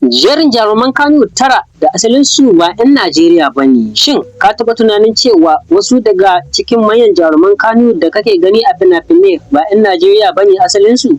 Jerin jaruman Kannywood tara da asalinsu ba 'yan Najeriya ba ne. Shin ka taɓa tunanin cewa wasu daga cikin manyan jaruman Kannywood da kake gani a fina-finai ba 'yan Najeriya ba ne asalinsu?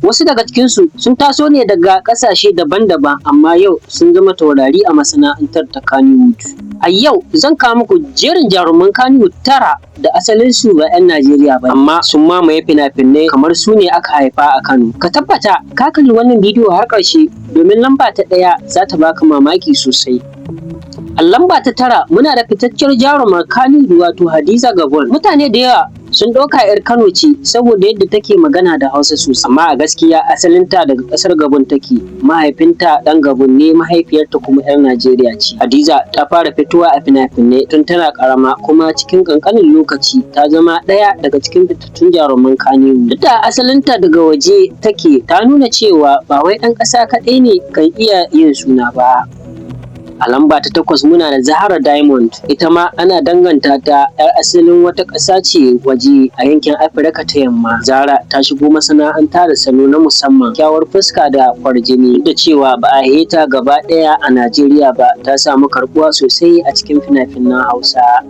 Wasu daga cikinsu sun taso ne daga ƙasashe daban-daban amma yau sun zama taurari a masana'antar ta Kannywood. A yau zan kawo muku jerin jaruman Kannywood tara da asalinsu ba 'yan Najeriya ba amma sun mamaye fina-finai kamar su ne aka haifa a Kano. Ka tabbata ka kalli wannan bidiyo har ƙarshe domin lamba ta ɗaya za ta baka mamaki sosai. A lamba ta tara muna da fitacciyar jarumar Kannywood wato Hadiza Gabon. Mutane da yawa sun ɗauka 'yar Kano ce saboda yadda take magana da Hausa sosai. Amma a gaskiya asalinta daga ƙasar Gabon take. Mahaifinta ɗan Gabon ne, mahaifiyarta kuma 'yar Najeriya ce. Hadiza ta fara fitowa a fina-finai tun tana ƙarama kuma cikin ƙanƙanin lokaci ta zama ɗaya daga cikin fitattun jaruman Kannywood. Duk da asalinta daga waje take, ta nuna cewa ba wai ɗan ƙasa kaɗai ne kan iya yin suna ba. A lamba ta takwas muna da Zahra Diamond. Ita ma ana danganta ta 'yar asalin wata ƙasa ce waje a yankin Afirka ta Yamma. Zahra ta shigo masana'anta da salo na musamman, kyawar fuska da kwarjini. Duk da cewa ba a haife ta gaba ɗaya a Najeriya ba, ta samu karɓuwa sosai a cikin fina-finan Hausa.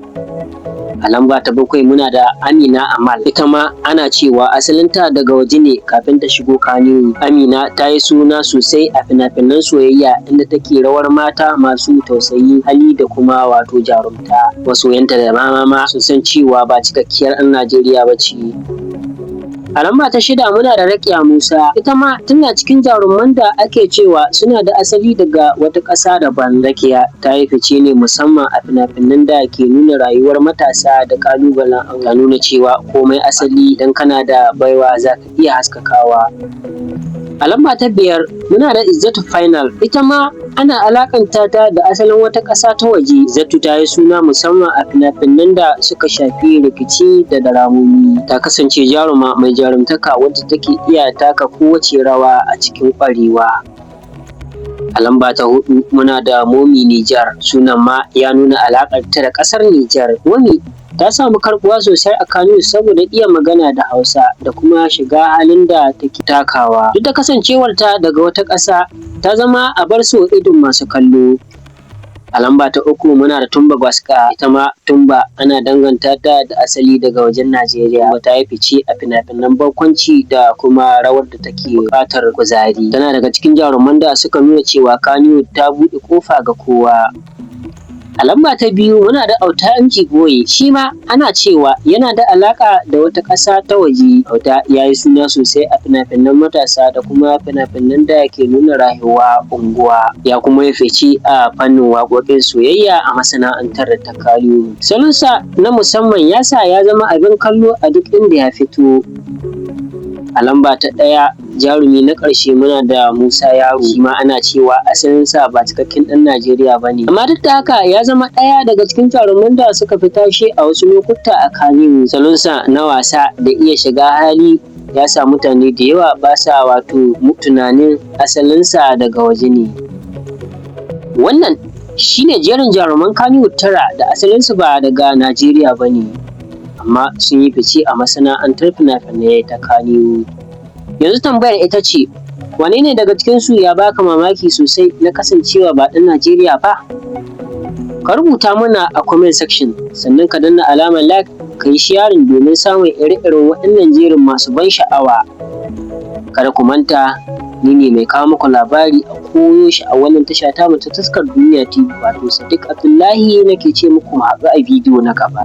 A lamba ta bakwai muna da Amina Amal. Ita ma ana cewa asalinta daga waje ne kafin ta shigo Kannywood. Amina ta yi suna sosai a fina-finan soyayya inda take rawar mata masu tausayi, hali da kuma wato jarumta. Masoyanta da mama sun san cewa ba cikakkiyar 'yan Najeriya ba ce. A lamba ta shida muna da Rakiya Musa. Ita ma tana cikin jaruman da ake cewa suna da asali daga wata ƙasa daban. Rakiya ta yi fice ne musamman a fina-finan da ke nuna rayuwar matasa da ƙalubalen aure. Ta nuna cewa komai asali idan kana da baiwa za ka iya haskakawa. A lamba ta biyar muna da Izzatu Final. Ita ma ana alakanta ta da asalin wata ƙasa ta waje. Izzatu ta yi suna musamman a fina-finan da suka shafi rikici da daramomi. Ta kasance jaruma mai jarumtaka wadda take iya taka kowace rawa a cikin ƙwarewa. A lamba ta hudu muna da Momi Nijar. Sunan ma ya nuna alaƙar ta da ƙasar Nijar. Momi ta samu karɓuwa sosai a Kannywood saboda iya magana da Hausa da kuma shiga halin da take takawa. Duk da kasancewarta daga wata ƙasa, ta zama abar so idon masu kallo. A lamba ta uku muna da Tumba Baska. Ita ma Tumba ana danganta ta da asali daga wajen Najeriya. Ta yi fice a fina-finan barkwanci da kuma rawar da take buƙatar kuzari. Tana daga cikin jaruman da suka nuna cewa Kannywood ta buɗe ƙofa ga kowa. A lamba ta biyu muna da Auta MG Boye. Shi ma ana cewa yana da alaƙa da wata ƙasa ta waje. Auta ya yi suna sosai a fina-finan matasa da kuma fina-finan da ke nuna rayuwa unguwa. Ya kuma yi fice a fannin waƙoƙin soyayya a masana'antar ta Kannywood. Salonsa na musamman ya sa ya zama abin kallo a duk inda ya fito. A lamba ta ɗaya jarumi na ƙarshe muna da Musa Yaro. Shi ma ana cewa asalinsa ba cikakken ɗan Najeriya ba ne. Amma duk da haka ya zama ɗaya daga cikin jaruman da suka fi tashe a wasu lokuta a Kannywood. Salonsa na wasa da iya shiga hali ya sa mutane da yawa ba sa wato tunanin asalinsa daga waje ne. Wannan shine jerin jaruman Kannywood tara da asalinsu ba daga Najeriya ba ne, amma sun yi fice a masana'antar fina-finai ta Kannywood. Yanzu tambayar ita ce, wane ne daga cikinsu ya baka mamaki sosai na kasancewa ba ɗan Najeriya ba? Ka rubuta mana a comment section, sannan ka danna alamar like, ka yi sharing domin samun ire-iren waɗannan jerin masu ban sha'awa. Kada ku manta, ni ne mai kawo muku labari a koyaushe a wannan tasha tamu ta Taskar Duniya TV, wato Sadiq Abdullahi nake ce muku mu haɗu a bidiyo na gaba.